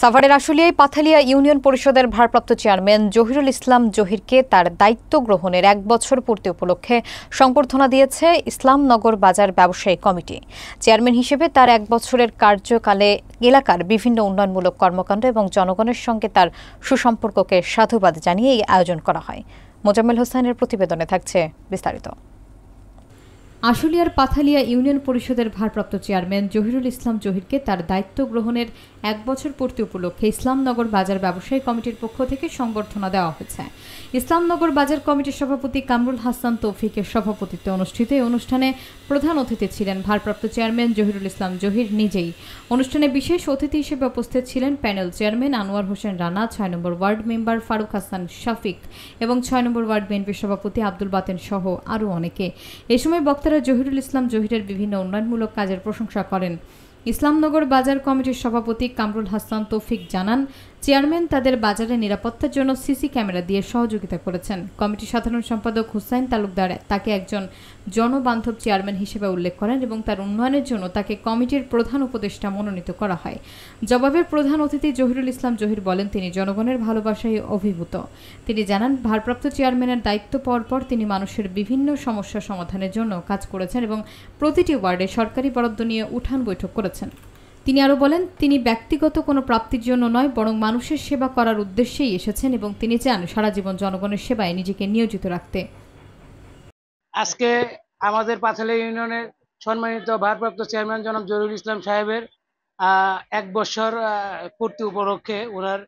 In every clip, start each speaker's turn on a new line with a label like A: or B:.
A: সাভারের আশুলিয়ায় পাথালিয়া ইউনিয়ন পরিষদের ভারপ্রাপ্ত চেয়ারম্যান জহিরুল ইসলাম জহিরকে তার দায়িত্ব গ্রহণের ১ বছর পূর্তি উপলক্ষে সংবর্ধনা দিয়েছে ইসলামনগর বাজার ব্যবসায়ী কমিটি। চেয়ারম্যান হিসেবে তার ১ বছরের কার্যকালে এলাকার বিভিন্ন উন্নয়নমূলক কর্মকাণ্ড এবং জনগণের সঙ্গে তার সুসম্পর্ককে সাধুবাদ জানিয়ে এই আয়োজন করা হয়। মোজাম্মেল হোসেনের প্রতিবেদনে থাকছে বিস্তারিত। আশুলিয়ার পাথালিয়া ইউনিয়ন পরিষদের ভারপ্রাপ্ত চেয়ারম্যান জহিরুল ইসলাম জহিরকে তার দায়িত্ব গ্রহণের ১ বছর পূর্তি উপলক্ষে ইসলামনগর বাজার ব্যবসায়ী কমিটির পক্ষ থেকে সংবর্ধনা দেওয়া হয়েছে। ইসলামনগর বাজার কমিটির সভাপতি কামরুল হাসান তৌফিকের সভাপতিত্বে অনুষ্ঠিত এই অনুষ্ঠানে প্রধান অতিথি ছিলেন ভারপ্রাপ্ত চেয়ারম্যান জহিরুল ইসলাম জহির নিজেই। অনুষ্ঠানে বিশেষ অতিথি হিসেবে উপস্থিত ছিলেন প্যানেল চেয়ারম্যান আনোয়ার হোসেন রানা, ৬ নম্বর ওয়ার্ড মেম্বার ফারুক হাসান শাফিক এবং ৬ নম্বর ওয়ার্ড বিএনপির সভাপতি আব্দুল বাতেন সহ আরও অনেকে। এ সময় বক্তারা জহিরুল ইসলাম জহিরের বিভিন্ন উন্নয়নমূলক কাজের প্রশংসা করেন। ইসলামনগর বাজার কমিটির সভাপতি কামরুল হাসান তৌফিক জানান, চেয়ারম্যান তাদের বাজারের নিরাপত্তার জন্য সিসি ক্যামেরা দিয়ে সহযোগিতা করেছেন। কমিটির সাধারণ সম্পাদক হুসাইন তালুকদার তাকে একজন জনবান্ধব চেয়ারম্যান হিসেবে উল্লেখ করেন এবং তার উন্নয়নের জন্য তাকে কমিটির প্রধান উপদেষ্টা মনোনীত করা হয়। জবাবে প্রধান অতিথি জহিরুল ইসলাম জহির বলেন, তিনি জনগণের ভালোবাসায় অভিভূত। তিনি জানান, ভারপ্রাপ্ত চেয়ারম্যানের দায়িত্ব পাওয়ার পর তিনি মানুষের বিভিন্ন সমস্যা সমাধানের জন্য কাজ করেছেন এবং প্রতিটি ওয়ার্ডে সরকারি বরাদ্দ নিয়ে উঠান বৈঠক করেছেন। তিনি আরও বলেন, তিনি ব্যক্তিগত কোনো প্রাপ্তির জন্য নয়, বরং মানুষের সেবা করার উদ্দেশ্যেই এসেছেন এবং তিনি চান সারা জীবন জনগণের সেবায় নিজেকে নিয়োজিত রাখতে।
B: আজকে আমাদের পাথালিয়া ইউনিয়নের সম্মানিত ভারপ্রাপ্ত চেয়ারম্যান জনাব জহিরুল ইসলাম সাহেবের ১ বছর পূর্তি উপলক্ষে ওনার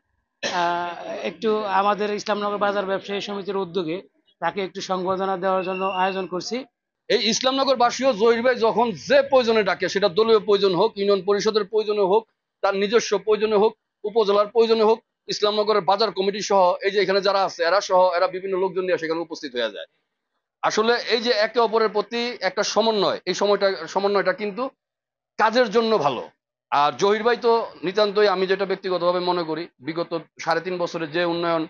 B: একটু আমাদের ইসলামনগর বাজার ব্যবসায়ী সমিতির উদ্যোগে তাকে একটু সংবর্ধনা দেওয়ার জন্য আয়োজন করছি।
C: এই ইসলামনগর বাসীও জহির ভাই যখন যে প্রয়োজনে ডাকে, সেটা দলীয় প্রয়োজন হোক, ইউনিয়ন পরিষদের প্রয়োজনে হোক, তার নিজস্ব প্রয়োজনে হোক, উপজেলার প্রয়োজনে হোক, ইসলামনগরের বাজার কমিটি সহ এই যে এখানে যারা আছে এরা সহ এরা বিভিন্ন লোকজন নিয়ে সেখানে উপস্থিত হয়ে যায়। আসলে এই যে একে অপরের প্রতি একটা সমন্বয়, এই সমন্বয়টা কিন্তু কাজের জন্য ভালো। আর জহির ভাই তো নিতান্তই, আমি যেটা ব্যক্তিগতভাবে মনে করি, বিগত ৩.৫ বছরে যে উন্নয়ন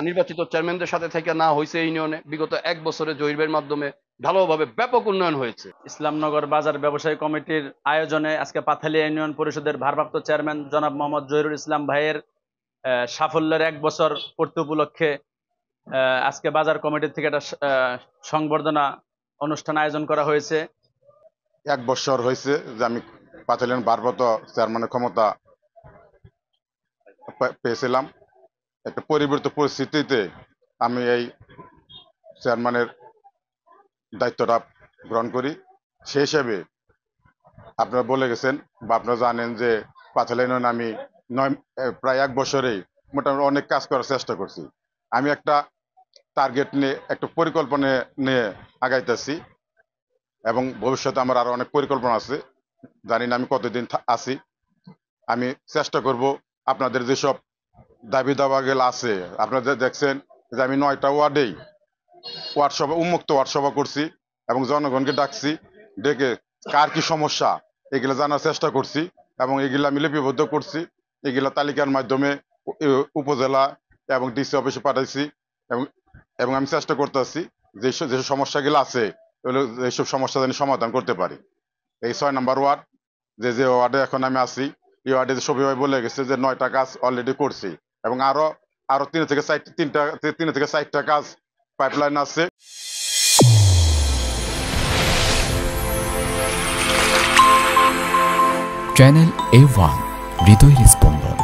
C: নির্বাচিত চেয়ারম্যানদের সাথে থেকে না হয়েছে ইউনিয়নে, বিগত ১ বছরে জহির ভাইয়ের মাধ্যমে ভালোভাবে ব্যাপক উন্নয়ন হয়েছে।
D: ইসলামনগর বাজার ব্যবসায়ী কমিটির আয়োজনে আজকে পাথালিয়া ইউনিয়ন পরিষদের ভারপ্রাপ্ত চেয়ারম্যান জনাব মোহাম্মদ জহিরুল ইসলাম ভাইয়ের সাফল্যের ১ বছর পূর্তি উপলক্ষে আজকে বাজার কমিটির থেকে একটা সংবর্ধনা অনুষ্ঠান আয়োজন করা হয়েছে।
E: ১ বছর হয়েছে যে আমি পাথালিয়ার ভারপ্রাপ্ত চেয়ারম্যানের ক্ষমতা পেয়েছিলাম। একটা পরিবর্তিত পরিস্থিতিতে আমি এই চেয়ারম্যানের দায়িত্বটা গ্রহণ করি। সেই হিসাবে আপনারা বলে গেছেন বা আপনারা জানেন যে পাথালিয়া ইউনিয়নে আমি প্রায় ১ বছরেই মোটামুটি অনেক কাজ করার চেষ্টা করছি। আমি একটা টার্গেট নিয়ে, একটা পরিকল্পনা নিয়ে আগাইতেছি এবং ভবিষ্যতে আমার আরো অনেক পরিকল্পনা আছে। জানি না আমি কতদিন আছি। আমি চেষ্টা করব আপনাদের যেসব দাবি দাওয়াগুলো আছে, আপনারা দেখছেন যে আমি ৯টা ওয়ার্ডেই ওয়ার্ড সভা, উন্মুক্ত ওয়ার্ড সভা করছি এবং জনগণকে ডাকছি, ডেকে কার কি সমস্যা এগুলো জানার চেষ্টা করছি এবং এগুলো আমি লিপিবদ্ধ করছি। এগুলা তালিকার মাধ্যমে উপজেলা এবং ডিসি অফিসে পাঠাইছি এবং আমি চেষ্টা করতেছি যেসব সমস্যাগুলো আছে এইসব সমস্যা যেন সমাধান করতে পারি। এই ৬ নম্বর ওয়ার্ড যে ওয়ার্ডে এখন আমি আছি, এই ওয়ার্ডে সবই ভাই বলে গেছে যে ৯টা কাজ অলরেডি করছি এবং আরো ৩ থেকে ৪টা কাজ পাইপলাইন আছে।
F: চ্যানেল A1 হৃদয়ের স্পন্দন।